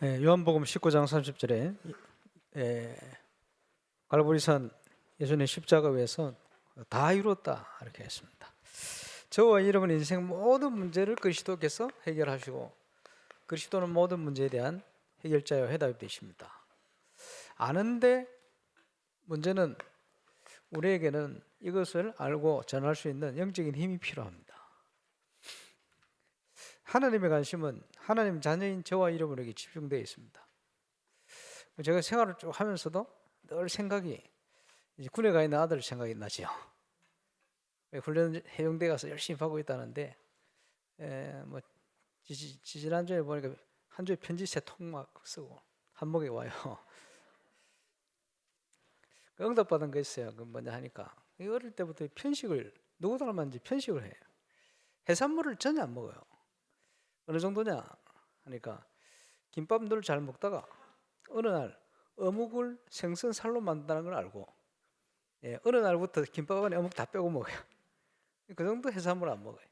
요한복음 19장 30절에 갈보리산 예수님의 십자가 위에서 다 이루었다 이렇게 했습니다. 저와 여러분의 인생 모든 문제를 그리스도께서 해결하시고 그리스도는 모든 문제에 대한 해결자요 해답이 되십니다. 아는데 문제는 우리에게는 이것을 알고 전할 수 있는 영적인 힘이 필요합니다. 하나님의 관심은 하나님 자녀인 저와 여러분에게 집중되어 있습니다. 제가 생활을 쭉 하면서도 늘 생각이 이제 군에 가 있는 아들 생각이 나죠. 훈련 해병대 가서 열심히 하고 있다는데 뭐 지난주에 보니까 한 주에 편지 3통 막 쓰고 한목에 와요. 응답받은 거 있어요. 그 뭐냐 하니까 어릴 때부터 편식을 누구 닮았는지 편식을 해요. 해산물을 전혀 안 먹어요. 어느 정도냐 하니까 김밥 늘 잘 먹다가 어느 날 어묵을 생선살로 만든다는 걸 알고 어느 날부터 김밥 안에 어묵 다 빼고 먹어요. 그 정도 해산물 안 먹어요.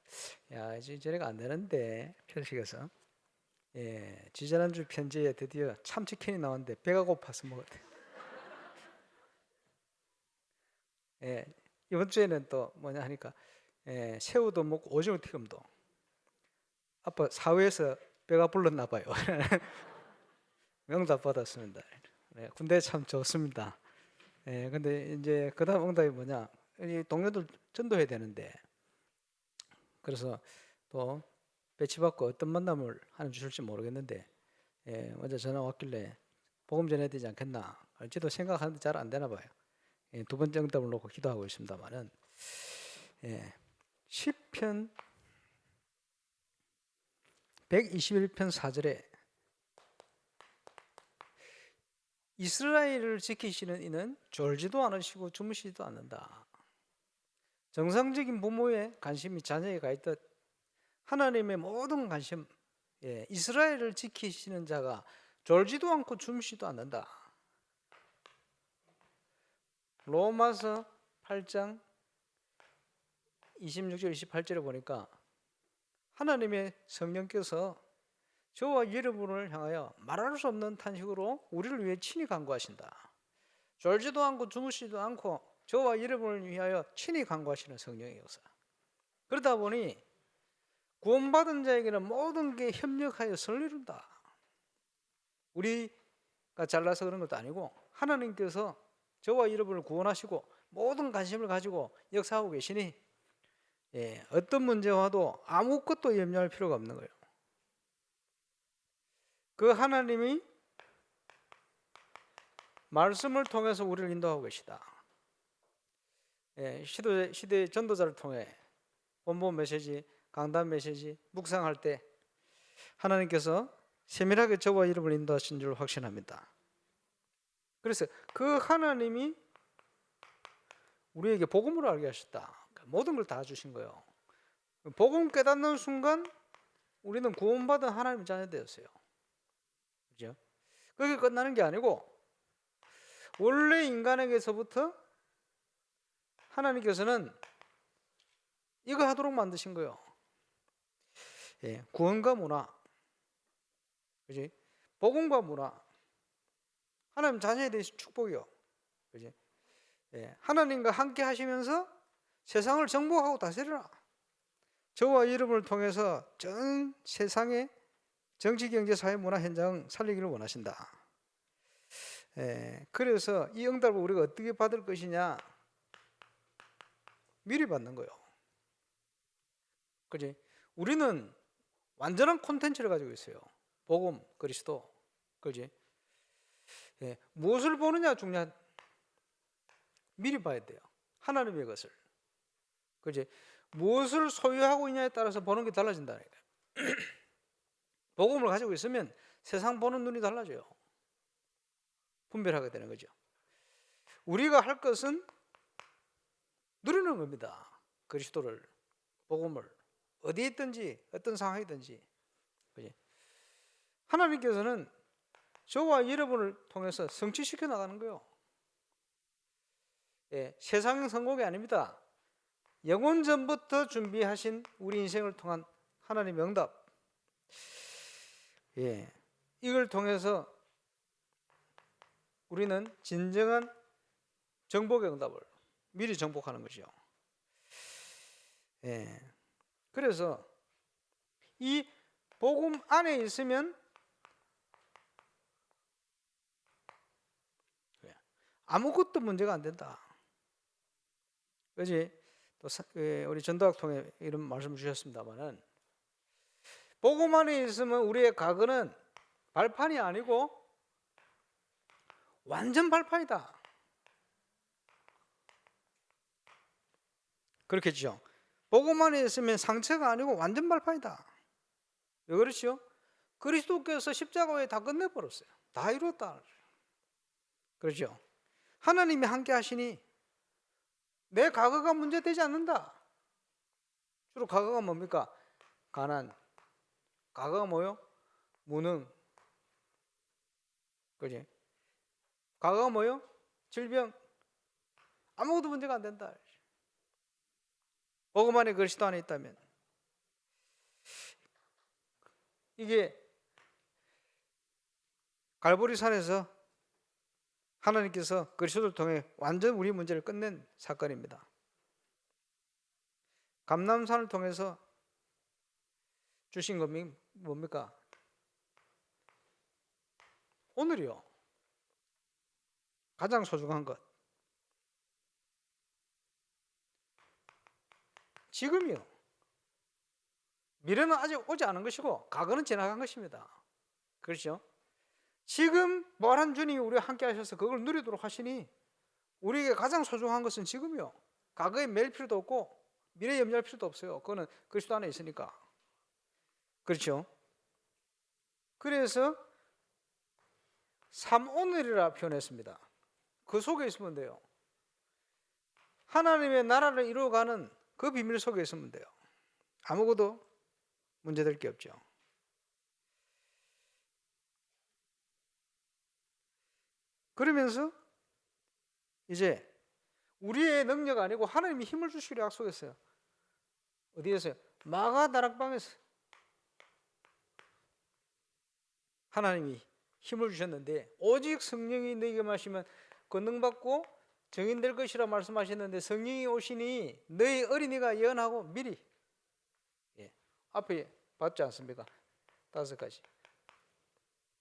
야, 이제 저래가 안 되는데 편식해서 지지난주 편지에 드디어 참치캔이 나왔는데 배가 고파서 먹었대. 이번 주에는 또 뭐냐 하니까 새우도 먹고 오징어 튀김도. 아빠 사회에서 배가 불렀나 봐요. 응답 받았습니다. 군대 참 좋습니다. 근데 이제 그다음 응답이 뭐냐? 이 동료들 전도해야 되는데 그래서 또 배치받고 어떤 만남을 하는 주실지 모르겠는데 먼저 전화 왔길래 복음 전해야 되지 않겠나? 어찌도 생각하는데 잘 안 되나 봐요. 두 번째 응답을 놓고 기도하고 있습니다만은 시편 121편 4절에 이스라엘을 지키시는 이는 졸지도 않으시고 주무시지도 않는다. 정상적인 부모의 관심이 자녀에 가 있듯 하나님의 모든 관심, 이스라엘을 지키시는 자가 졸지도 않고 주무시지도 않는다. 로마서 8장 26절 28절에 보니까 하나님의 성령께서 저와 여러분을 향하여 말할 수 없는 탄식으로 우리를 위해 친히 간구하신다. 졸지도 않고 주무시지도 않고 저와 여러분을 위하여 친히 간구하시는 성령의 역사. 그러다 보니 구원받은 자에게는 모든 게 협력하여 선을 이룬다. 우리가 잘나서 그런 것도 아니고 하나님께서 저와 여러분을 구원하시고 모든 관심을 가지고 역사하고 계시니 어떤 문제와도 아무것도 염려할 필요가 없는 거예요. 그 하나님이 말씀을 통해서 우리를 인도하고 계시다. 시대 전도자를 통해 본문 메시지, 강단 메시지, 묵상할 때 하나님께서 세밀하게 저와 여러분을 인도하신 줄 확신합니다. 그래서 그 하나님이 우리에게 복음을 알게 하셨다. 모든 걸 다 주신 거예요. 복음 깨닫는 순간 우리는 구원받은 하나님의 자녀 되었어요. 그죠? 그게 끝나는 게 아니고 원래 인간에게서부터 하나님께서는 이거 하도록 만드신 거예요. 구원과 문화, 그지? 복음과 문화, 하나님 자녀에 대해서 축복이요, 그지? 하나님과 함께 하시면서 세상을 정복하고 다스리라. 저와 여러분을 통해서 전 세상의 정치, 경제, 사회, 문화 현장 살리기를 원하신다. 그래서 이 응답을 우리가 어떻게 받을 것이냐? 미리 받는 거예요. 그지? 우리는 완전한 콘텐츠를 가지고 있어요. 복음, 그리스도. 그지? 무엇을 보느냐 중요한, 미리 봐야 돼요. 하나님의 것을. 그지? 무엇을 소유하고 있냐에 따라서 보는 게 달라진다니까요. 복음을 가지고 있으면 세상 보는 눈이 달라져요. 분별하게 되는 거죠. 우리가 할 것은 누리는 겁니다. 그리스도를, 복음을 어디에 있든지 어떤 상황이든지. 그지? 하나님께서는 저와 여러분을 통해서 성취시켜 나가는 거예요. 세상 성공이 아닙니다. 영원 전부터 준비하신 우리 인생을 통한 하나님의 응답. 이걸 통해서 우리는 진정한 정복의 응답을 미리 정복하는 것이죠. 예. 그래서 이 복음 안에 있으면 아무것도 문제가 안 된다. 그지? 또 우리 전도학 통해 이런 말씀 주셨습니다만은 복음 안에 있으면 우리의 과거는 발판이 아니고 완전 발판이다. 그렇겠죠. 복음 안에 있으면 상처가 아니고 완전 발판이다. 왜 그렇죠? 그리스도께서 십자가에 다 끝내버렸어요. 다 이뤘다. 그렇죠. 하나님이 함께 하시니 내 과거가 문제되지 않는다. 주로 과거가 뭡니까? 가난. 과거가 뭐요? 무능. 그지? 과거가 뭐요? 질병. 아무것도 문제가 안 된다. 복음 안에 그리스도 안에 있다면. 이게 갈보리산에서 하나님께서 그리스도를 통해 완전 우리 문제를 끝낸 사건입니다. 감람산을 통해서 주신 것이 뭡니까? 오늘이요. 가장 소중한 것. 지금이요. 미래는 아직 오지 않은 것이고 과거는 지나간 것입니다. 그렇죠? 지금 부활한 주님이 우리와 함께 하셔서 그걸 누리도록 하시니 우리에게 가장 소중한 것은 지금이요. 과거에 매일 필요도 없고 미래에 염려할 필요도 없어요. 그거는 그리스도 안에 있으니까. 그렇죠? 그래서 삼오늘이라 표현했습니다. 그 속에 있으면 돼요. 하나님의 나라를 이루어가는 그 비밀 속에 있으면 돼요. 아무것도 문제될 게 없죠. 그러면서 이제 우리의 능력 아니고 하나님이 힘을 주시기로 약속했어요. 어디에서요? 마가다락방에서 하나님이 힘을 주셨는데 오직 성령이 너희에게 마시면 권능받고 증인될 것이라 말씀하셨는데 성령이 오시니 너희 어린이가 예언하고 미리 앞에 봤지 않습니까? 5가지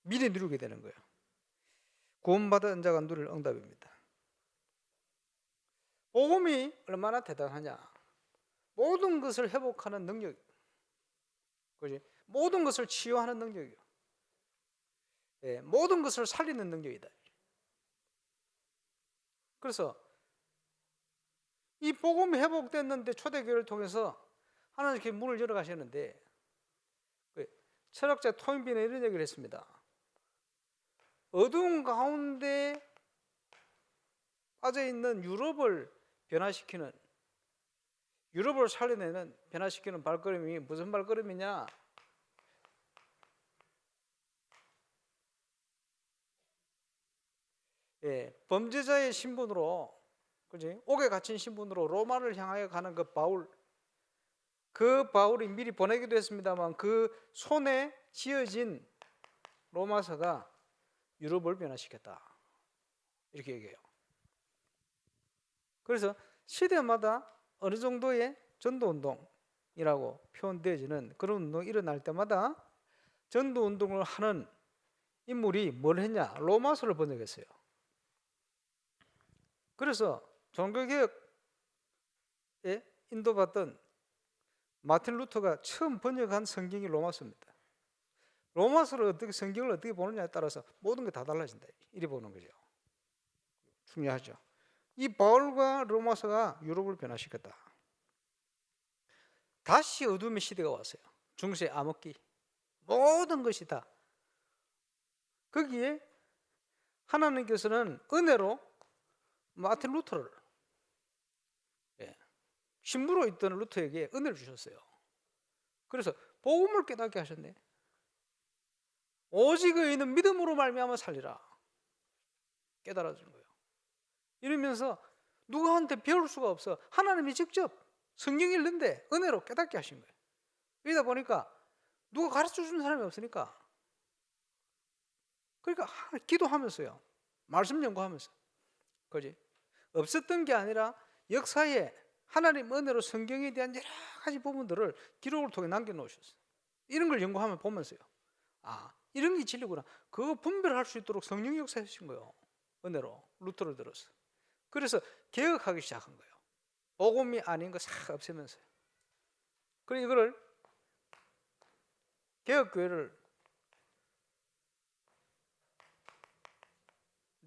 미리 누리게 되는 거예요. 구원받은 자가 누릴 응답입니다. 복음이 얼마나 대단하냐. 모든 것을 회복하는 능력, 그지? 모든 것을 치유하는 능력이요. 모든 것을 살리는 능력이다. 그래서 이 복음이 회복됐는데 초대교회를 통해서 하나님께 문을 열어 가셨는데 철학자 토인비는 이런 얘기를 했습니다. 어두운 가운데 빠져있는 유럽을 변화시키는, 유럽을 살려내는, 변화시키는 발걸음이 무슨 발걸음이냐? 범죄자의 신분으로, 그지? 옥에 갇힌 신분으로 로마를 향하여 가는 그 바울, 그 바울이 미리 보내기도 했습니다만 그 손에 쥐어진 로마서가 유럽을 변화시켰다. 이렇게 얘기해요. 그래서 시대마다 어느 정도의 전도운동이라고 표현되어지는 그런 운동이 일어날 때마다 전도운동을 하는 인물이 뭘 했냐? 로마서를 번역했어요. 그래서 종교개혁에 인도받던 마틴 루터가 처음 번역한 성경이 로마서입니다. 로마서를 어떻게, 성경을 어떻게 보느냐에 따라서 모든 게 다 달라진다. 이리 보는 거죠. 중요하죠. 이 바울과 로마서가 유럽을 변화시켰다. 다시 어둠의 시대가 왔어요. 중세 암흑기. 모든 것이 다. 거기에 하나님께서는 은혜로 마틴 루터를, 신부로 있던 루터에게 은혜를 주셨어요. 그래서 복음을 깨닫게 하셨네. 오직 의인은 믿음으로 말미암아 살리라. 깨달아주는 거예요. 이러면서 누구한테 배울 수가 없어. 하나님이 직접 성경 읽는데 은혜로 깨닫게 하신 거예요. 그러다 보니까 누가 가르쳐 주는 사람이 없으니까 그러니까 기도하면서요. 말씀 연구하면서. 그지? 없었던 게 아니라 역사에 하나님 은혜로 성경에 대한 여러 가지 부분들을 기록을 통해 남겨놓으셨어요. 이런 걸 연구하면 보면서요. 아, 이런 게 진리구나. 그거 분별할 수 있도록 성령 역사하신 거예요. 은혜로 루터를 들어서. 그래서 개혁하기 시작한 거예요. 복음이 아닌 거 싹 없애면서요. 그리고 이거를 개혁교회를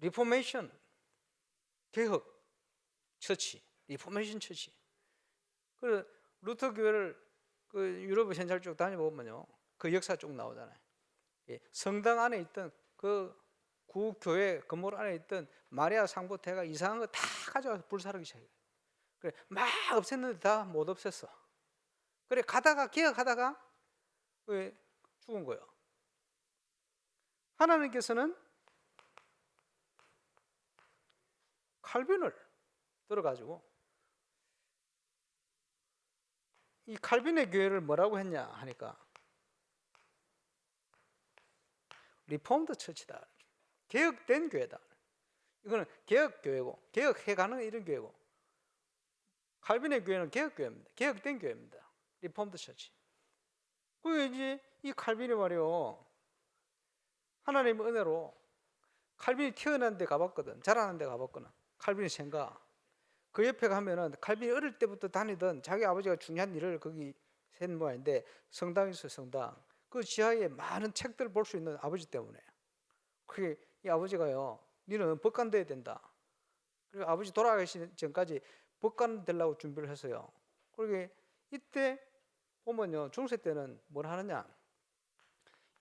리포메이션 개혁 처치, 리포메이션 처치. 그 루터 교회를 그 유럽 현장 쭉 다녀보면요, 그 역사 쭉 나오잖아요. 성당 안에 있던 그 구교회 건물 안에 있던 마리아 상보태가 이상한 거 다 가져가서 불사르기 시작해요. 그래 막 없앴는데 다 못 없앴어. 그래 가다가 개혁하다가 왜 죽은 거예요. 하나님께서는 칼빈을 들어가지고 이 칼빈의 교회를 뭐라고 했냐 하니까 리폼드 처치다. 개혁된 교회다. 이거는 개혁교회고 개혁해가는 이런 교회고, 칼빈의 교회는 개혁교회입니다. 개혁된 교회입니다. 리폼드 처치. 그 이제 이 칼빈이 말이요, 하나님의 은혜로 칼빈이 태어난 데 가봤거든. 자라는 데 가봤거든. 칼빈이 생각. 그 옆에 가면은 칼빈이 어릴 때부터 다니던 자기 아버지가 중요한 일을 거기 센 모양인데 성당이 있어요. 성당. 그 지하에 많은 책들을 볼 수 있는 아버지 때문에. 그게 이 아버지가요, 니는 법관 돼야 된다. 그리고 아버지 돌아가시기 전까지 법관 되려고 준비를 했어요. 그러게 이때 보면요, 중세 때는 뭘 하느냐,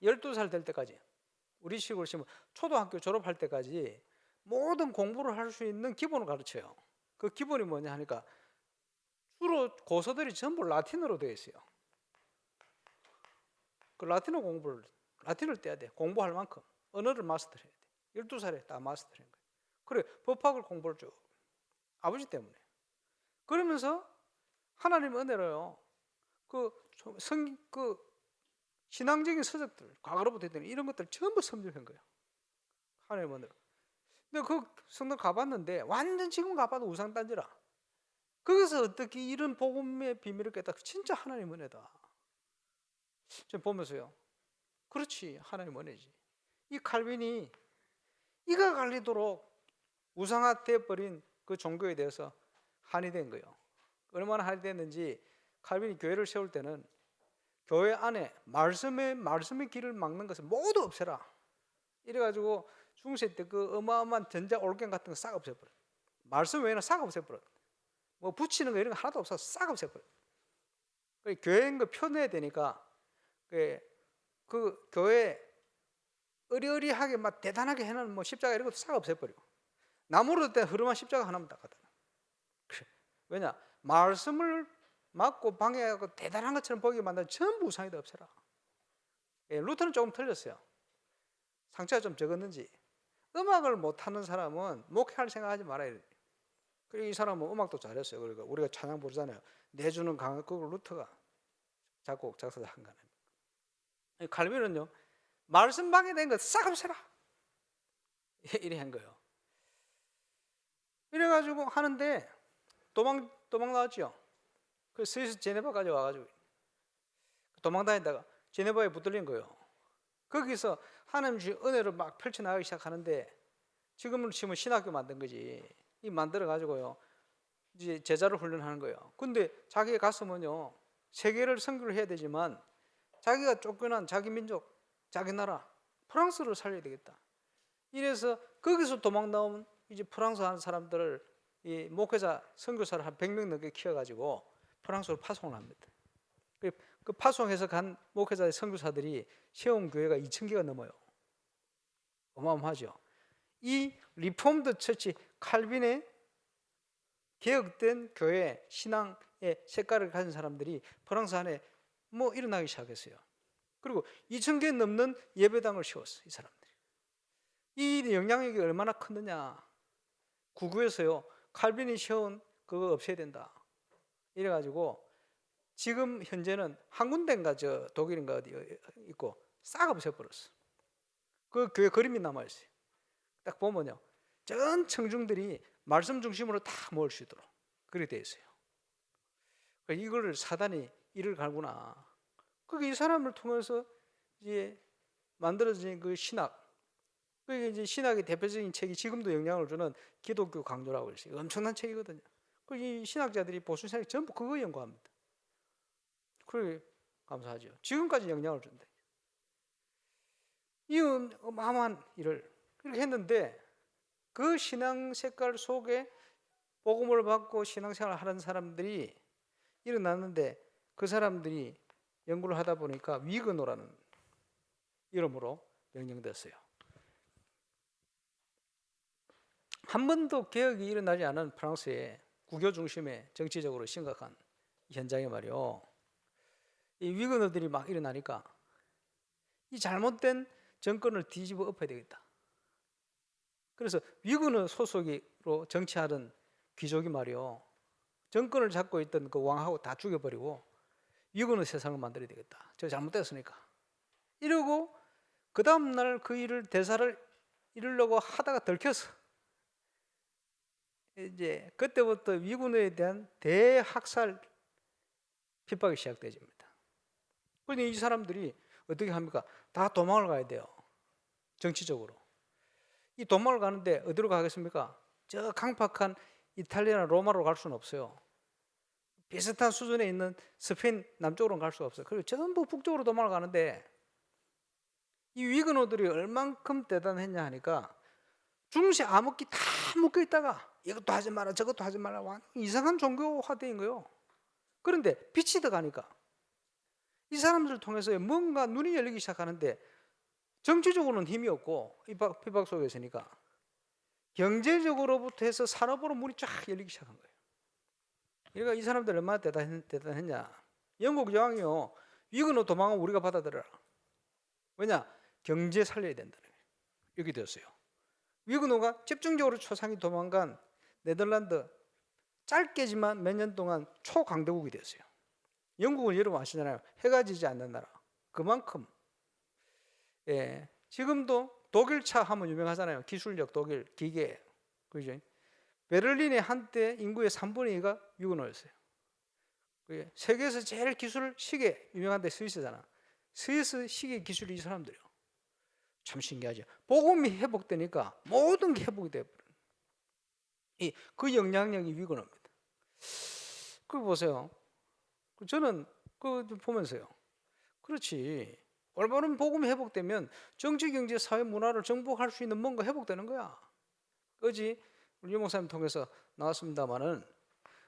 12살 될 때까지, 우리 식으로 치면 초등학교 졸업할 때까지 모든 공부를 할 수 있는 기본을 가르쳐요. 그 기본이 뭐냐 하니까 주로 고서들이 전부 라틴어로 되어 있어요. 그 라틴어를 떼야 돼. 공부할 만큼 언어를 마스터해야 돼. 12살에 다 마스터한 거예요. 그래 법학을 공부를 쭉, 아버지 때문에. 그러면서 하나님 은혜로요, 그 신앙적인 서적들, 과거로부터 있던 이런 것들 전부 섭렵한 거예요. 하나님 은혜로. 근데 그 성당 가봤는데 완전 지금 가봐도 우상단지라. 거기서 어떻게 이런 복음의 비밀을 깨닫고 진짜 하나님 은혜다. 지금 보면서요, 그렇지, 하나님 은혜지. 이 칼빈이 이가 갈리도록 우상화돼 버린 그 종교에 대해서 한이 된 거예요. 얼마나 한이 됐는지, 칼빈이 교회를 세울 때는 교회 안에 말씀의 길을 막는 것을 모두 없애라. 이래가지고 중세 때 그 어마어마한 전자 올갱 같은 거 싹 없애버려. 말씀 외에는 싹 없애버려. 뭐 붙이는 거 이런 거 하나도 없어서 싹 없애버려. 교회인 거 표내야 되니까 그 교회 어리어리하게 막 대단하게 해놓은 뭐 십자가 이런 것도 싹 없애버리고, 나무로 된 흐름한 십자가 하나만 딱 갖다 놔. 왜냐? 말씀을 막고 방해하고 대단한 것처럼 보이게 만든 전부 우상이다 없애라. 루터는 조금 틀렸어요. 상처가 좀 적었는지. 음악을 못하는 사람은 목회할 생각하지 말아야 돼. 그리고 이 사람은 음악도 잘했어요. 그러니까 우리가 찬양 부르잖아요. 내주는 강한 그걸 루터가 작곡 작사한 거는. 칼빈은요, 말씀 방해된 거 싹 없애라. 이래 한 거예요. 이래가지고 하는데 도망 나왔죠. 그 스위스 제네바까지 와가지고 도망 다니다가 제네바에 붙들린 거예요. 거기서 하나님 주신 은혜를 막 펼쳐나가기 시작하는데, 지금은 치면 신학교 만든 거지. 이 만들어 가지고요, 이제 제자를 훈련하는 거예요. 근데 자기가 갔으면요, 세계를 선교를 해야 되지만 자기가 쫓겨난 자기 민족, 자기 나라 프랑스를 살려야 되겠다. 이래서 거기서 도망 나온 이제 프랑스 하는 사람들을, 이 목회자 선교사를 한 100명 넘게 키워가지고 프랑스로 파송을 합니다. 그 파송해서 간 목회자의 선교사들이 세운 교회가 2,000개가 넘어요. 어마어마하죠. 이 리폼드 처치, 칼빈의 개혁된 교회 신앙의 색깔을 가진 사람들이 프랑스 안에 뭐 일어나기 시작했어요. 그리고 2,000개 넘는 예배당을 세웠어요. 이 사람들이. 이 영향력이 얼마나 컸느냐. 구구에서요, 칼빈이 세운 그거 없애야 된다. 이래가지고 지금 현재는 한 군데인가 저 독일인가 어디 있고 싹 없애버렸어. 그 교회 그림이 남아 있어요. 딱 보면요, 전 청중들이 말씀 중심으로 다 모일 수 있도록 그렇게 되어 있어요. 그러니까 이거를 사단이 이를 갈구나. 그게 이 사람을 통해서 이제 만들어진 그 신학. 그게 이제 신학의 대표적인 책이 지금도 영향을 주는 기독교 강조라고 있어요. 엄청난 책이거든요. 그 이 신학자들이 보수 신학이 전부 그거 연구합니다. 그래 감사하죠. 지금까지 영향을 준다. 이 어마어마한 일을 그렇게 했는데 그 신앙 색깔 속에 복음을 받고 신앙생활을 하는 사람들이 일어났는데 그 사람들이 연구를 하다 보니까 위그노라는 이름으로 명명됐어요. 한 번도 개혁이 일어나지 않은 프랑스의 국교 중심의 정치적으로 심각한 현장에 말이요, 이 위그너들이 막 일어나니까 이 잘못된 정권을 뒤집어 엎어야 되겠다. 그래서 위그너 소속으로 정치하던 귀족이 말이요, 정권을 잡고 있던 그 왕하고 다 죽여버리고 위그너 세상을 만들어야 되겠다. 저 잘못됐으니까. 이러고 그 다음날 그 일을 대사를 이루려고 하다가 들켜서 이제 그때부터 위군에 대한 대학살 핍박이 시작되집니다. 그런데 이 사람들이 어떻게 합니까? 다 도망을 가야 돼요. 정치적으로. 이 도망을 가는데 어디로 가겠습니까? 저 강팍한 이탈리아나 로마로 갈 수는 없어요. 비슷한 수준에 있는 스페인 남쪽으로는 갈 수가 없어요. 그리고 전부 북쪽으로 도망을 가는데 이 위그노들이 얼만큼 대단했냐 하니까 중세 암흑기 다 묶여 있다가 이것도 하지 마라 저것도 하지 마라 이상한 종교화된 거예요. 그런데 빛이 들어가니까 이 사람들을 통해서 뭔가 눈이 열리기 시작하는데 정치적으로는 힘이 없고 핍박 속에 있으니까 경제적으로부터 해서 산업으로 문이 쫙 열리기 시작한 거예요. 그러니까 이 사람들 얼마나 대단했냐. 영국 여왕이요, 위그노 도망은 우리가 받아들여라. 왜냐? 경제 살려야 된다는 거예요. 이렇게 되었어요. 위그노가 집중적으로 초상이 도망간 네덜란드 짧게지만 몇 년 동안 초강대국이 됐어요. 영국은 여러분 아시잖아요. 해가 지지 않는 나라. 그만큼 지금도 독일차 하면 유명하잖아요. 기술력 독일 기계. 그죠? 베를린의 한때 인구의 3분의 2가 위그노였어요. 세계에서 제일 기술 시계 유명한 데 스위스잖아. 스위스 시계 기술이 이 사람들이요. 참 신기하죠. 복음이 회복되니까 모든 게 회복이 돼버려요. 그 영향력이 위그노입니다. 그거 보세요. 저는 그거 보면서요, 그렇지, 올바른 복음이 회복되면 정치, 경제, 사회, 문화를 정복할 수 있는 뭔가 회복되는 거야. 그지? 우리 유 목사님 통해서 나왔습니다마는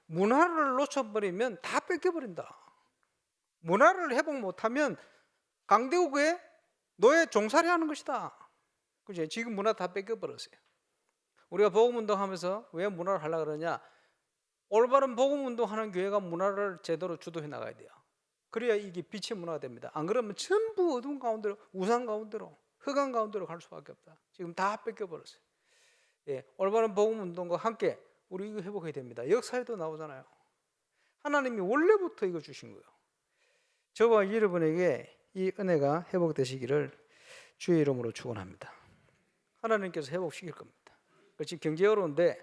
문화를 놓쳐버리면 다 뺏겨버린다. 문화를 회복 못하면 강대국의 노예 종살이 하는 것이다. 그죠? 지금 문화 다 뺏겨버렸어요. 우리가 복음운동하면서 왜 문화를 하려고 그러냐? 올바른 복음운동하는 교회가 문화를 제대로 주도해 나가야 돼요. 그래야 이게 빛의 문화가 됩니다. 안 그러면 전부 어두운 가운데로, 우상 가운데로, 흑암 가운데로 갈 수밖에 없다. 지금 다 뺏겨버렸어요. 올바른 복음운동과 함께 우리 이거 회복해야 됩니다. 역사에도 나오잖아요. 하나님이 원래부터 이거 주신 거예요. 저와 여러분에게 이 은혜가 회복되시기를 주의 이름으로 축원합니다. 하나님께서 회복시킬 겁니다. 지금 경제 어려운데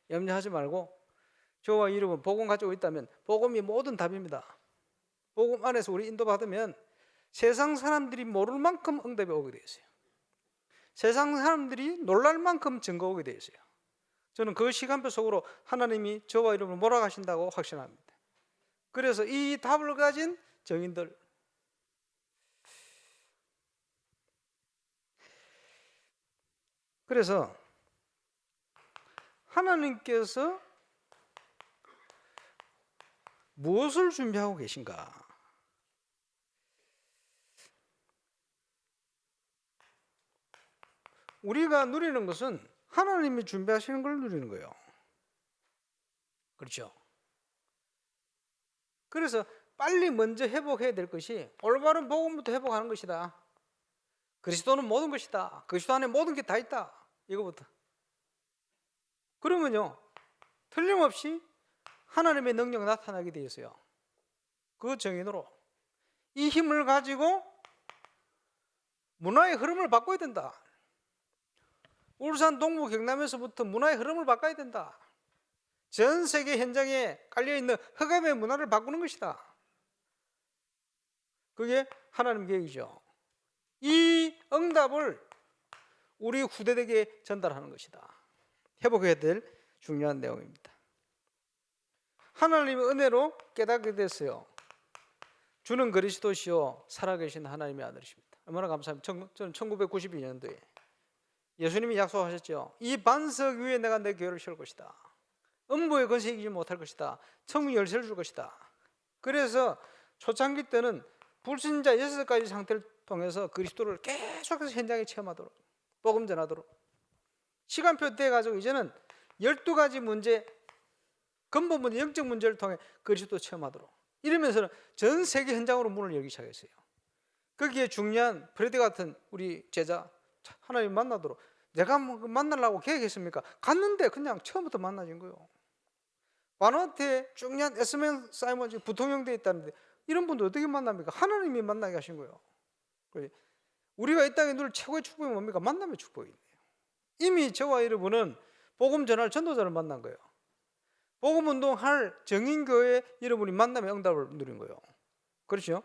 염려하지 말고 저와 여러분 복음 가지고 있다면 복음이 모든 답입니다. 복음 안에서 우리 인도받으면 세상 사람들이 모를 만큼 응답이 오게 되어 있어요. 세상 사람들이 놀랄 만큼 증거가 오게 되어 있어요. 저는 그 시간표 속으로 하나님이 저와 여러분을 몰아가신다고 확신합니다. 그래서 이 답을 가진 정인들, 그래서 하나님께서 무엇을 준비하고 계신가? 우리가 누리는 것은 하나님이 준비하시는 걸 누리는 거예요. 그렇죠? 그래서 빨리 먼저 회복해야 될 것이 올바른 복음부터 회복하는 것이다. 그리스도는 모든 것이다. 그리스도 안에 모든 게 다 있다. 이거부터. 그러면요, 틀림없이 하나님의 능력이 나타나게 되어 있어요. 그 정인으로 이 힘을 가지고 문화의 흐름을 바꿔야 된다. 울산, 동부, 경남에서부터 문화의 흐름을 바꿔야 된다. 전 세계 현장에 깔려있는 흑암의 문화를 바꾸는 것이다. 그게 하나님 계획이죠. 이 응답을 우리 후대에게 전달하는 것이다. 회복해야 될 중요한 내용입니다. 하나님의 은혜로 깨닫게 됐어요. 주는 그리스도시요 살아계신 하나님의 아들이십니다. 얼마나 감사합니다. 저는 1992년도에 예수님이 약속하셨죠. 이 반석 위에 내가 내 교회를 세울 것이다. 음부의 권세 이기지 못할 것이다. 천국 열쇠를 줄 것이다. 그래서 초창기 때는 불신자 6가지 상태를 통해서 그리스도를 계속해서 현장에 체험하도록, 복음 전하도록 시간표 돼가지고 이제는 12가지 문제, 근본 문제, 영적 문제를 통해 그리스도 체험하도록 이러면서는 전 세계 현장으로 문을 열기 시작했어요. 거기에 중요한 프레드 같은 우리 제자 하나님 만나도록 내가 만나려고 계획했습니까? 갔는데 그냥 처음부터 만나진 거예요. 바누아투에 중요한 에스멘 사이먼 부통령 돼 있다는데 이런 분들 어떻게 만납니까? 하나님이 만나게 하신 거예요. 우리가 이 땅에 누릴 최고의 축복이 뭡니까? 만남의 축복이에요. 이미 저와 여러분은 복음 전할 전도자를 만난 거예요. 복음 운동할 정인교회 여러분이 만남의 응답을 누린 거예요. 그렇죠?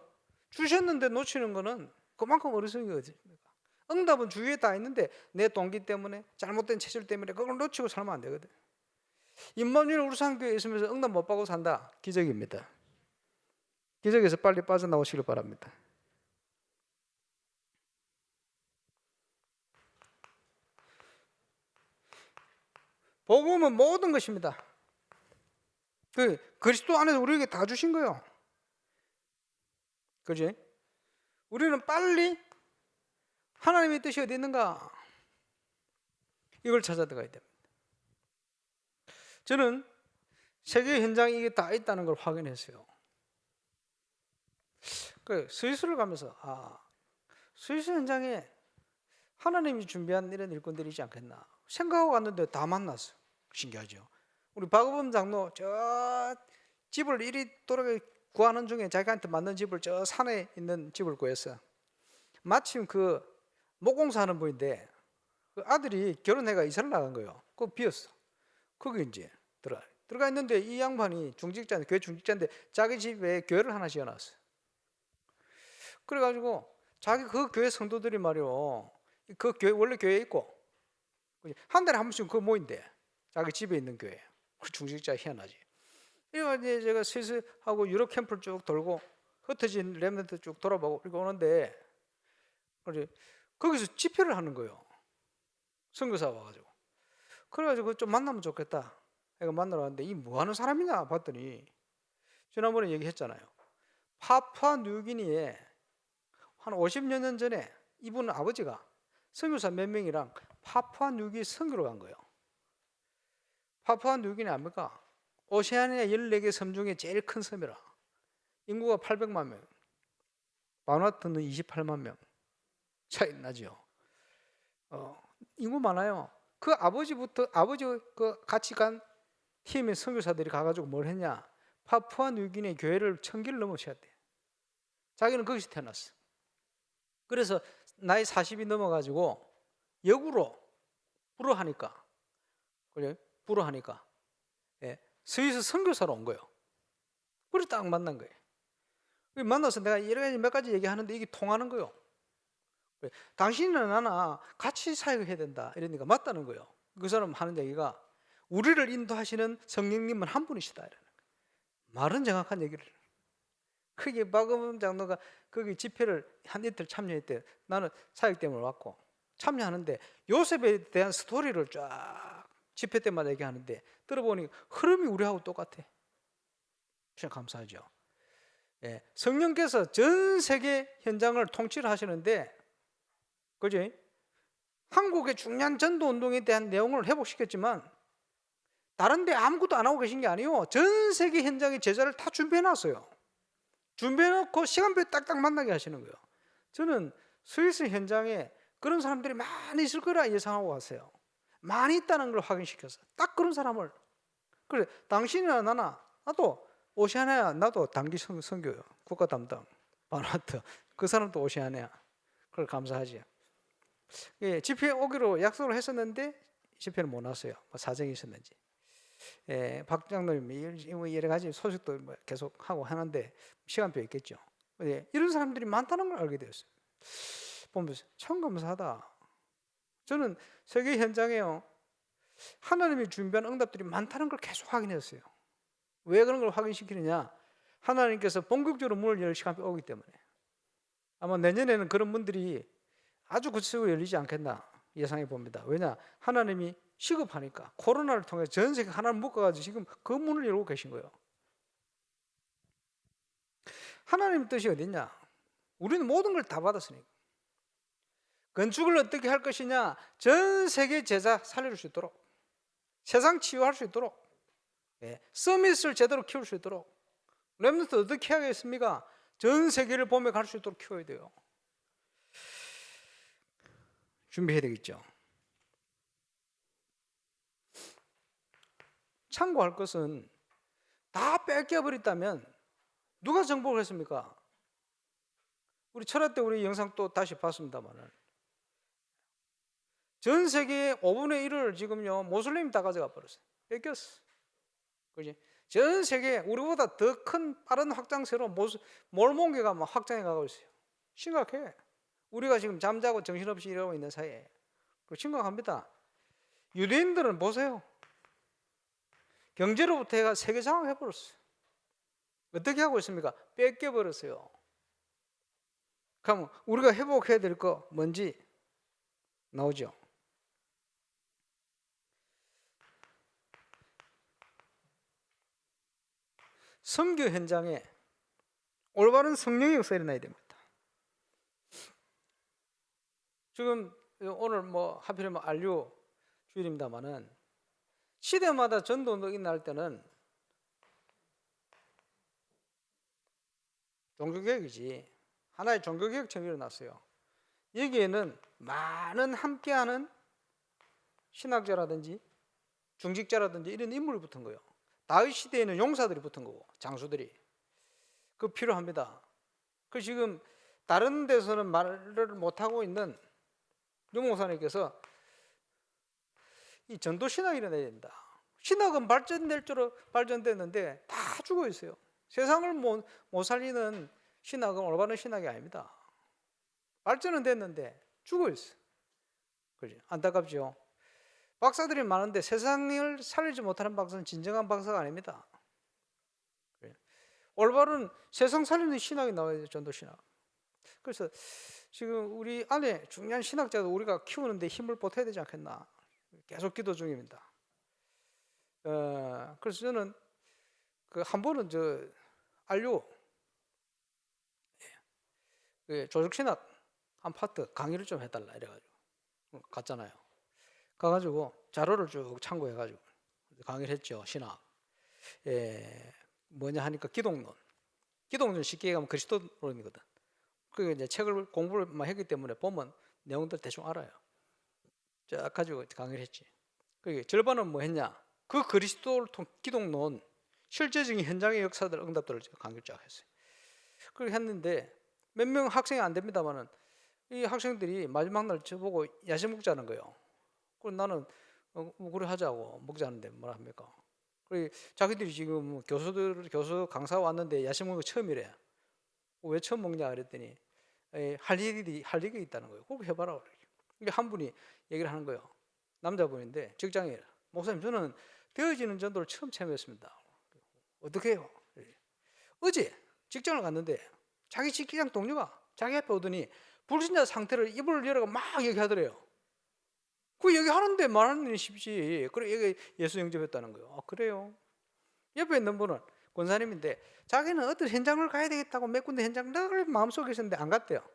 주셨는데 놓치는 거는 그만큼 어리석은 거습니까? 응답은 주위에 다 있는데 내 동기 때문에 잘못된 체질 때문에 그걸 놓치고 살면 안 되거든. 임마누엘 울산교회에 있으면서 응답 못 받고 산다. 기적입니다. 기적에서 빨리 빠져나오시길 바랍니다. 복음은 모든 것입니다. 그리스도 안에서 우리에게 다 주신 거예요. 그지? 우리는 빨리 하나님의 뜻이 어디 있는가? 이걸 찾아 들어가야 됩니다. 저는 세계 현장에 이게 다 있다는 걸 확인했어요. 스위스를 가면서 스위스 현장에 하나님이 준비한 이런 일꾼들이 있지 않겠나 생각하고 갔는데 다 만났어. 신기하죠. 우리 박우범 장로 저 집을 이리 돌아가 구하는 중에 자기한테 맞는 집을 저 산에 있는 집을 구했어. 마침 그 목공사하는 분인데 그 아들이 결혼해가 이사를 나간 거예요. 그거 비었어. 거기 이제 들어가 있는데 이 양반이 중직자인데 교회 중직자인데 자기 집에 교회를 하나 지어놨어. 그래가지고 자기 그 교회 성도들이 말이요. 그 교회 원래 교회에 있고 한 달에 한 번씩 그거 모인대. 자기 집에 있는 교회. 그 중직자 희한하지. 이래가지고 제가 스위스하고 유럽 캠프를 쭉 돌고 흩어진 렘넌트 쭉 돌아보고 이렇게 오는데 거기서 집회를 하는 거예요. 선교사 와가지고. 그래가지고 좀 만나면 좋겠다. 내가 만나러 왔는데 이 뭐 하는 사람이냐 봤더니 지난번에 얘기했잖아요. 파푸아 뉴기니에 한 50여 년 전에 이분 아버지가 선교사 몇 명이랑 파푸아 뉴기니 선교로 간 거예요. 파푸아 뉴기니 압니까? 오세아니아 14개 섬 중에 제일 큰 섬이라. 인구가 800만 명. 바누아투는 28만 명. 차이 나죠. 인구 많아요. 그 아버지 그 같이 간 팀의 선교사들이 가가지고 뭘 했냐? 파푸아 뉴기니 교회를 1000개를 넘으셔야 돼. 자기는 거기서 태어났어. 그래서 나이 40이 넘어가지고 역으로 불어하니까 스위스 선교사로 온 거예요. 그래서 딱 만난 거예요. 만나서 내가 여러 가지 몇 가지 얘기하는데 이게 통하는 거예요. 당신이나 나나 같이 사역해야 된다 이러니까 맞다는 거예요. 그 사람 하는 얘기가 우리를 인도하시는 성령님은 한 분이시다 이러는 거예요. 말은 정확한 얘기를. 그게 박음원 장로가 거기 집회를 한 이틀 참여했대. 나는 사역 때문에 왔고 참여하는데 요셉에 대한 스토리를 쫙 집회 때마다 얘기하는데 들어보니 흐름이 우리하고 똑같아. 참 감사하죠. 성령께서 전 세계 현장을 통치를 하시는데 그지? 한국의 중요한 전도 운동에 대한 내용을 회복시켰지만 다른 데 아무것도 안 하고 계신 게 아니에요. 전 세계 현장의 제자를 다 준비해놨어요. 준비해놓고 시간표에 딱딱 만나게 하시는 거예요. 저는 스위스 현장에 그런 사람들이 많이 있을 거라 예상하고 왔어요. 많이 있다는 걸 확인시켰어. 딱 그런 사람을. 그래, 당신이나 나나 나도 오시아니아 나도 단기 선교요. 국가 담당 바누아투 그 사람도 오시아니아. 그걸 감사하지. 예, 집회에 오기로 약속을 했었는데 집회는 못 왔어요. 뭐 사정이 있었는지. 예, 박 장로님이 여러 가지 소식도 뭐 계속 하고 하는데 시간표 있겠죠. 예, 이런 사람들이 많다는 걸 알게 되었어요. 보면서 참 감사하다. 저는 세계 현장에요, 하나님이 준비한 응답들이 많다는 걸 계속 확인했어요. 왜 그런 걸 확인시키느냐? 하나님께서 본격적으로 문을 열 시간이 오기 때문에. 아마 내년에는 그런 문들이 아주 구체적으로 열리지 않겠나 예상해 봅니다. 왜냐? 하나님이 시급하니까. 코로나를 통해 전 세계 하나를 묶어가지고 지금 그 문을 열고 계신 거예요. 하나님 뜻이 어딨냐? 우리는 모든 걸 다 받았으니까. 건축을 어떻게 할 것이냐? 전 세계 제자 살릴 수 있도록, 세상 치유할 수 있도록, 서밋을 제대로 키울 수 있도록. 렘넌트 어떻게 하겠습니까? 전 세계를 보며 갈 수 있도록 키워야 돼요. 준비해야 되겠죠. 참고할 것은 다 뺏겨버렸다면 누가 정복을 했습니까? 우리 철학 때 우리 영상 또 다시 봤습니다만은 전 세계 5분의 1을 지금요 모슬림이 다 가져가 버렸어요. 뺏겼어. 그지? 전 세계 우리보다 더 큰 빠른 확장세로 몰몬계가 막 확장해 가고 있어요. 심각해. 우리가 지금 잠자고 정신없이 일하고 있는 사이에 심각합니다. 유대인들은 보세요. 경제로부터 해가 세계 장악 해버렸어요. 어떻게 하고 있습니까? 뺏겨버렸어요. 그럼 우리가 회복해야 될 거 뭔지 나오죠. 선교 현장에 올바른 성령의 역사 일어나야 됩니다. 지금 오늘 뭐 하필이면 안류 주일입니다만은 시대마다 전도운동이 날 때는 종교개혁이지, 하나의 종교개혁처럼 일어났어요. 여기에는 많은 함께하는 신학자라든지 중직자라든지 이런 인물이 붙은 거예요. 다윗 시대에는 용사들이 붙은 거고 장수들이. 그 필요합니다. 그 지금 다른 데서는 말을 못하고 있는 유목사님께서 이 전도 신학이 일어나야 된다. 신학은 발전될 줄 발전됐는데 다 죽어 있어요. 세상을 못 살리는 신학은 올바른 신학이 아닙니다. 발전은 됐는데 죽어 있어. 그죠? 안타깝죠. 박사들이 많은데 세상을 살리지 못하는 박사는 진정한 박사가 아닙니다. 올바른 세상 살리는 신학이 나와야 돼요. 전도 신학. 그래서 지금 우리 안에 중요한 신학자도 우리가 키우는데 힘을 보태야 되지 않겠나 계속 기도 중입니다. 그래서 저는 그 한 번은 안류 조직 신학 한 파트 강의를 좀 해달라 이래가지고 갔잖아요. 가가지고 자료를 쭉 참고해가지고 강의를 했죠. 신학. 뭐냐 하니까 기독론 쉽게 얘기하면 그리스도론이거든. 그 이제 책을 공부를 많이 했기 때문에 보면 내용들 대충 알아요. 쫙 가지고 강의를 했지. 그 절반은 뭐 했냐? 그 그리스도 기독론 실제적인 현장의 역사들 응답들을 강의를 쫙 했어요. 그렇게 했는데 몇 명 학생이 안 됩니다만은 이 학생들이 마지막 날 저보고 야식 먹자는 거예요. 그럼 나는 그래 하자고 먹자는데 뭐라 합니까? 그리고 자기들이 지금 교수 강사 왔는데 야식 먹는 거 처음이래. 왜 처음 먹냐 그랬더니 할 일이 있다는 거예요. 꼭 해봐라. 한 분이 얘기를 하는 거예요. 남자분인데 직장에 목사님 저는 되어지는 전도를 처음 체험했습니다. 어떻게 해요? 어제 직장을 갔는데 자기 직장 동료가 자기 앞에 오더니 불신자 상태를 입을 열어가 막 얘기하더래요. 그 얘기하는데 말하는 일이 쉽지. 그래 얘기 예수 영접했다는 거예요. 그래요? 옆에 있는 분은 권사님인데 자기는 어떤 현장을 가야 되겠다고 몇 군데 현장 늘 마음속에 있었는데 안 갔대요.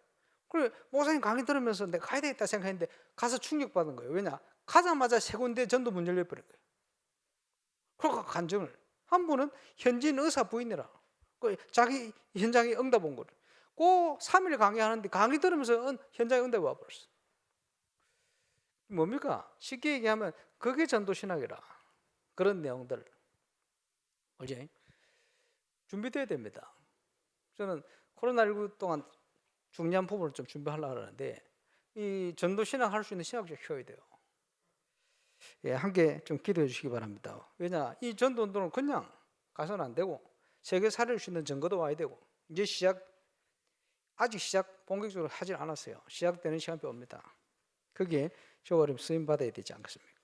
그래 목사님 강의 들으면서 내가 가야 되겠다 생각했는데 가서 충격받은 거예요. 왜냐? 가자마자 세 군데 전도 문 열려버린 거예요. 그러니까 간증을 한 분은 현지인 의사 부인이라 자기 현장에 응답 온 거를 그 3일 강의하는데 강의 들으면서 현장에 응답이 와버렸어. 뭡니까? 쉽게 얘기하면 그게 전도신학이라. 그런 내용들 이제 준비돼야 됩니다. 저는 코로나19 동안 중요한 부분을 좀 준비하려고 하는데 이 전도 신앙 할 수 있는 신학자 키워야 돼요. 예, 함께 좀 기도해 주시기 바랍니다. 왜냐, 이 전도 운동은 그냥 가서는 안 되고 세계 살릴 수 있는 증거도 와야 되고 이제 아직 시작 본격적으로 하질 않았어요. 시작되는 시간이 옵니다. 거기에 저어림 쓰임 받아야 되지 않겠습니까?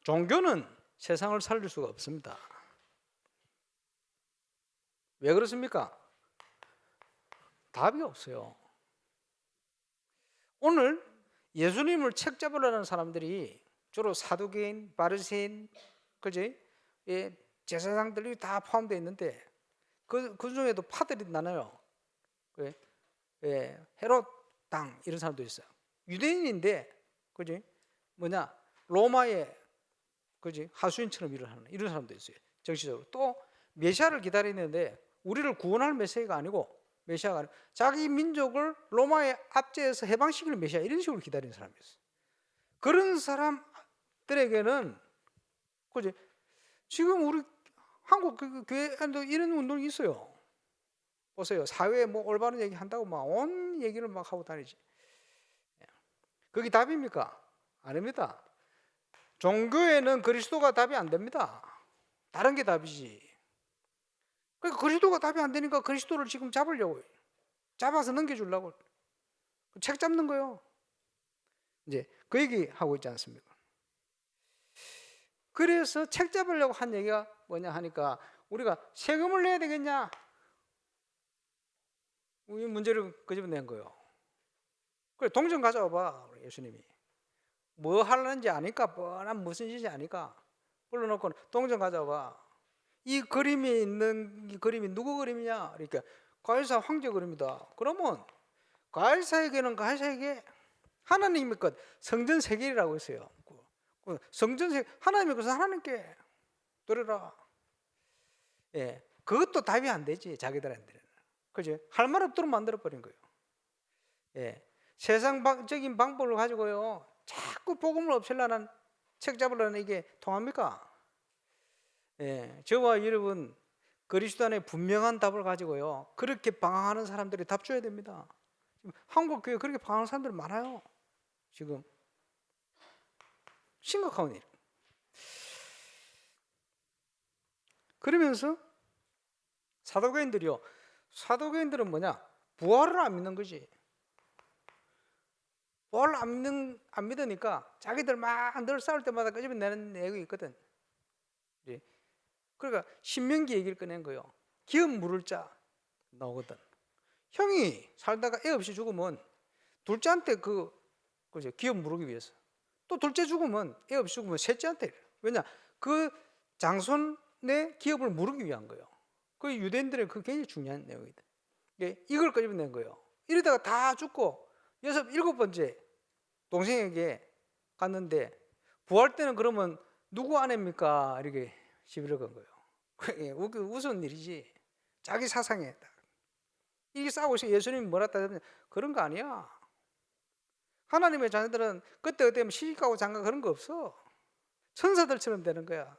종교는 세상을 살릴 수가 없습니다. 왜 그렇습니까? 답이 없어요. 오늘 예수님을 책 잡으려는 사람들이 주로 사두개인, 바리새인, 그지? 예, 제사장들이 다 포함되어 있는데 그 중에도 파들이 나눠요. 예, 헤롯 당 이런 사람도 있어요. 유대인인데, 그지? 뭐냐? 로마의 그지? 하수인처럼 일을 하는 이런 사람도 있어요. 정치적으로 또 메시아를 기다리는데 우리를 구원할 메시아가 아니고 메시아가 아니고 자기 민족을 로마의 압제에서 해방시킬 메시아 이런 식으로 기다리는 사람이 있어요. 그런 사람들에게는 그지? 지금 우리 한국 교회에도 이런 운동이 있어요. 보세요. 사회에 뭐 올바른 얘기 한다고 막 온 얘기를 막 하고 다니지. 그게 답입니까? 아닙니다. 종교에는 그리스도가 답이 안 됩니다. 다른 게 답이지. 그러니까 그리스도가 답이 안 되니까 그리스도를 지금 잡으려고 잡아서 넘겨주려고 책 잡는 거예요. 이제 그 얘기 하고 있지 않습니까? 그래서 책 잡으려고 한 얘기가 뭐냐 하니까 우리가 세금을 내야 되겠냐? 이 문제를 끄집어낸 거예요. 그래 동전 가져와봐 예수님이. 뭐 하려는지 아니까 뻔한 무슨 짓이 아니까 불러놓고 동전 가져와봐. 이 그림이 있는 이 그림이 누구 그림이냐? 그러니까 가이사 황제 그림이다. 그러면 가이사에게는 가이사에게 하나님의 것 성전 세계라고 있어요. 성전 세계 하나님의 것은 하나님께 드려라. 예, 그것도 답이 안 되지 자기들한테는. 그죠? 할 말 없도록 만들어 버린 거예요. 예, 세상적인 방법을 가지고요 자꾸 복음을 없애려는 책 잡으려는 이게 통합니까? 예, 저와 여러분 그리스도 안에 분명한 답을 가지고요 그렇게 방황하는 사람들이 답 줘야 됩니다. 지금 한국 교회 그렇게 방황하는 사람들 많아요. 지금 심각한 일. 그러면서 사도교인들은 뭐냐? 부활을 안 믿는 거지. 부활을 안 믿으니까 자기들 막 늘 싸울 때마다 끄집어내는 내용이 있거든. 그러니까 신명기 얘기를 꺼낸 거예요. 기업 물을 자 나오거든. 형이 살다가 애 없이 죽으면 둘째한테 그죠? 기업 물기 위해서. 또 둘째 죽으면 애 없이 죽으면 셋째한테. 왜냐? 그 장손의 기업을 물기 위한 거예요. 그 유대인들의 그 굉장히 중요한 내용이다. 이걸 끄집어낸 거예요. 이러다가 다 죽고 일곱 번째 동생에게 갔는데 부활 때는 그러면 누구 아내입니까? 이렇게 시비를 건 거예요. 우스운 일이지. 자기 사상에 이게 싸우고 있어. 예수님이 뭐라 하면 그런 거 아니야. 하나님의 자녀들은 그때 되면 시집가고 장가 그런 거 없어. 천사들처럼 되는 거야.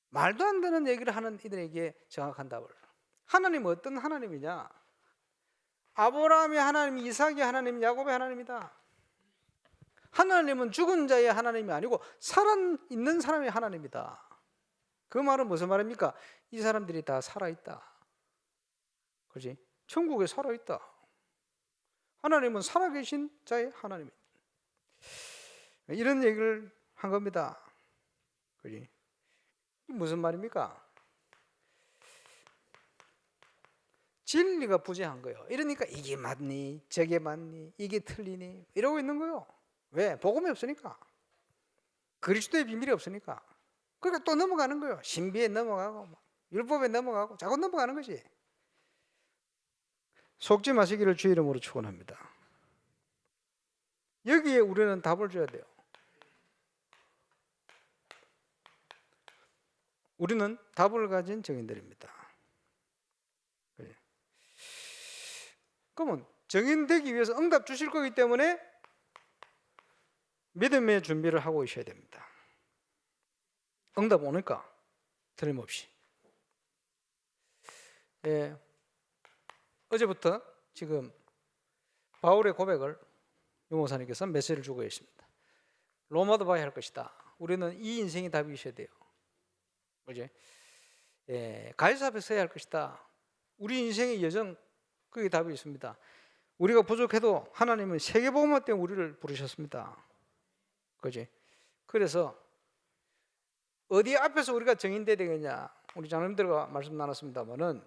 말도 안 되는 얘기를 하는 이들에게 정확한 답을. 하나님은 어떤 하나님이냐? 아브라함의 하나님, 이삭의 하나님, 야곱의 하나님이다. 하나님은 죽은 자의 하나님이 아니고 살아있는 사람의 하나님이다. 그 말은 무슨 말입니까? 이 사람들이 다 살아있다. 그렇지? 천국에 살아있다. 하나님은 살아계신 자의 하나님입니다. 이런 얘기를 한 겁니다. 그렇지? 무슨 말입니까? 진리가 부재한 거예요. 이러니까 이게 맞니? 저게 맞니? 이게 틀리니? 이러고 있는 거예요. 왜? 복음이 없으니까. 그리스도의 비밀이 없으니까. 그러니까 또 넘어가는 거예요. 신비에 넘어가고 율법에 넘어가고 자꾸 넘어가는 거지. 속지 마시기를 주의 이름으로 축원합니다. 여기에 우리는 답을 줘야 돼요. 우리는 답을 가진 정인들입니다. 그러면 정인되기 위해서 응답 주실 거기 때문에 믿음의 준비를 하고 있어야 됩니다. 응답 오니까 틀림없이. 예, 어제부터 지금 바울의 고백을 유 목사님께서 메시지를 주고 계십니다. 로마도 봐야 할 것이다. 우리는 이 인생이 답이 있어야 돼요. 그지? 가이사 앞에 서야 할 것이다. 우리 인생의 여정, 그게 답이 있습니다. 우리가 부족해도 하나님은 세계복음화 때문에 우리를 부르셨습니다. 그지? 그래서 어디 앞에서 우리가 정인돼야 되겠냐? 우리 장로님들과 말씀 나눴습니다만은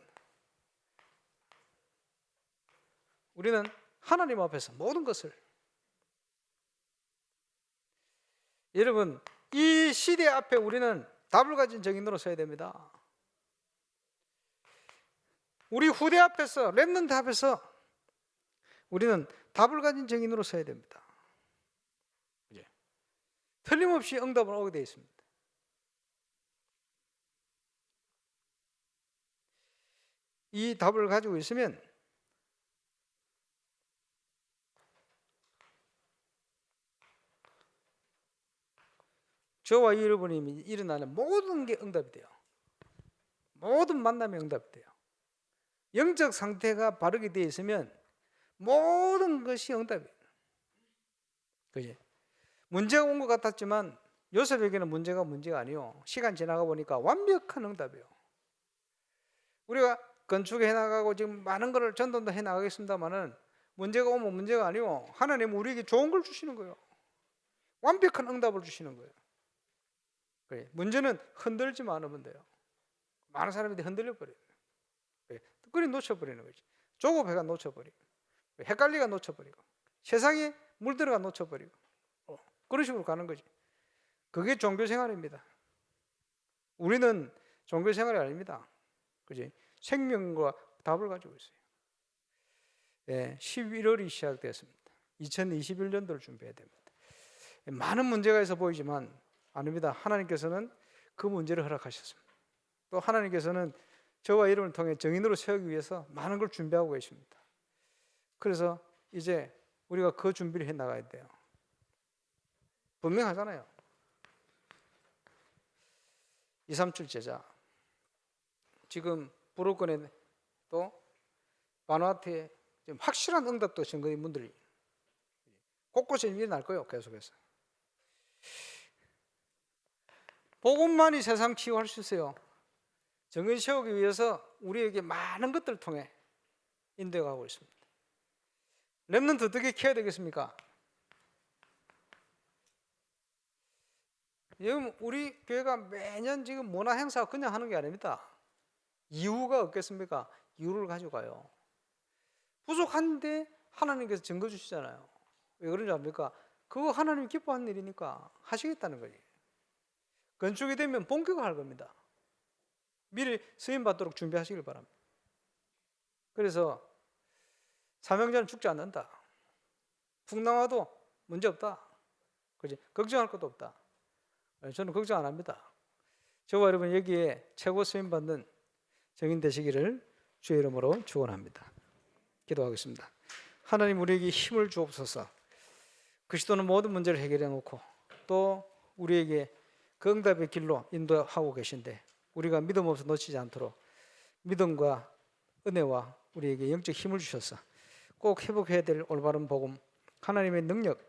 우리는 하나님 앞에서 모든 것을, 여러분 이 시대 앞에 우리는 답을 가진 정인으로 서야 됩니다. 우리 후대 앞에서, 렘넌트 앞에서 우리는 답을 가진 정인으로 서야 됩니다. 그죠? 틀림없이 응답을 오게 되어 있습니다. 이 답을 가지고 있으면 저와 여러분이 일어나는 모든 게 응답이 돼요. 모든 만남이 응답이 돼요. 영적 상태가 바르게 되어 있으면 모든 것이 응답이에요. 그지? 문제가 온 것 같았지만 요셉에게는 문제가 아니요. 시간 지나가 보니까 완벽한 응답이에요. 우리가 건축해 나가고 지금 많은 것을 전도도 해 나가겠습니다만은 문제가 오면 문제가 아니요. 하나님은 우리에게 좋은 걸 주시는 거예요. 완벽한 응답을 주시는 거예요. 그래. 문제는 흔들지만 않으면 돼요. 많은 사람들이 흔들려 버려요. 그래 놓쳐버리는 거지. 조급해가 놓쳐버리고, 헷갈리가 놓쳐버리고, 세상에 물들어가 놓쳐버리고, 그런 식으로 가는 거지. 그게 종교생활입니다. 우리는 종교생활이 아닙니다. 그지? 생명과 답을 가지고 있어요. 11월이 시작되었습니다. 2021년도를 준비해야 됩니다. 많은 문제가 있어 보이지만 아닙니다. 하나님께서는 그 문제를 허락하셨습니다. 또 하나님께서는 저와 여러분을 통해 정인으로 세우기 위해서 많은 걸 준비하고 계십니다. 그래서 이제 우리가 그 준비를 해 나가야 돼요. 분명하잖아요. 237 제자, 지금 브로큰에 또 바누아투에 지금 확실한 응답도 증거인 분들이 곳곳에 일어날 거예요. 계속해서 복음만이 세상 치유할 수 있어요. 정인 세우기 위해서 우리에게 많은 것들을 통해 인도해가고 있습니다. 렘넌트 어떻게 키워야 되겠습니까? 지금 우리 교회가 매년 지금 문화 행사 그냥 하는 게 아닙니다. 이유가 없겠습니까? 이유를 가지고 가요. 부족한데 하나님께서 증거 주시잖아요. 왜 그런지 압니까? 그거 하나님이 기뻐하는 일이니까 하시겠다는 거지. 건축이 되면 본격화할 겁니다. 미리 쓰임 받도록 준비하시길 바랍니다. 그래서 사명자는 죽지 않는다. 풍랑와도 문제 없다. 그지? 걱정할 것도 없다. 저는 걱정 안 합니다. 저와 여러분 여기에 최고 쓰임 받는 정인 되시기를 주의 이름으로 축원합니다. 기도하겠습니다. 하나님, 우리에게 힘을 주옵소서. 그리스도는 모든 문제를 해결해 놓고 또 우리에게 그 응답의 길로 인도하고 계신데 우리가 믿음 없어 놓치지 않도록 믿음과 은혜와 우리에게 영적 힘을 주셔서 꼭 회복해야 될 올바른 복음, 하나님의 능력,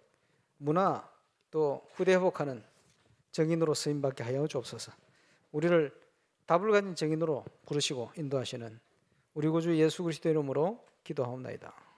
문화, 또 후대 회복하는 정인으로 쓰임받게 하여 주옵소서. 우리를 답을 가진 정인으로 부르시고 인도하시는 우리 구주 예수 그리스도 이름으로 기도하옵나이다.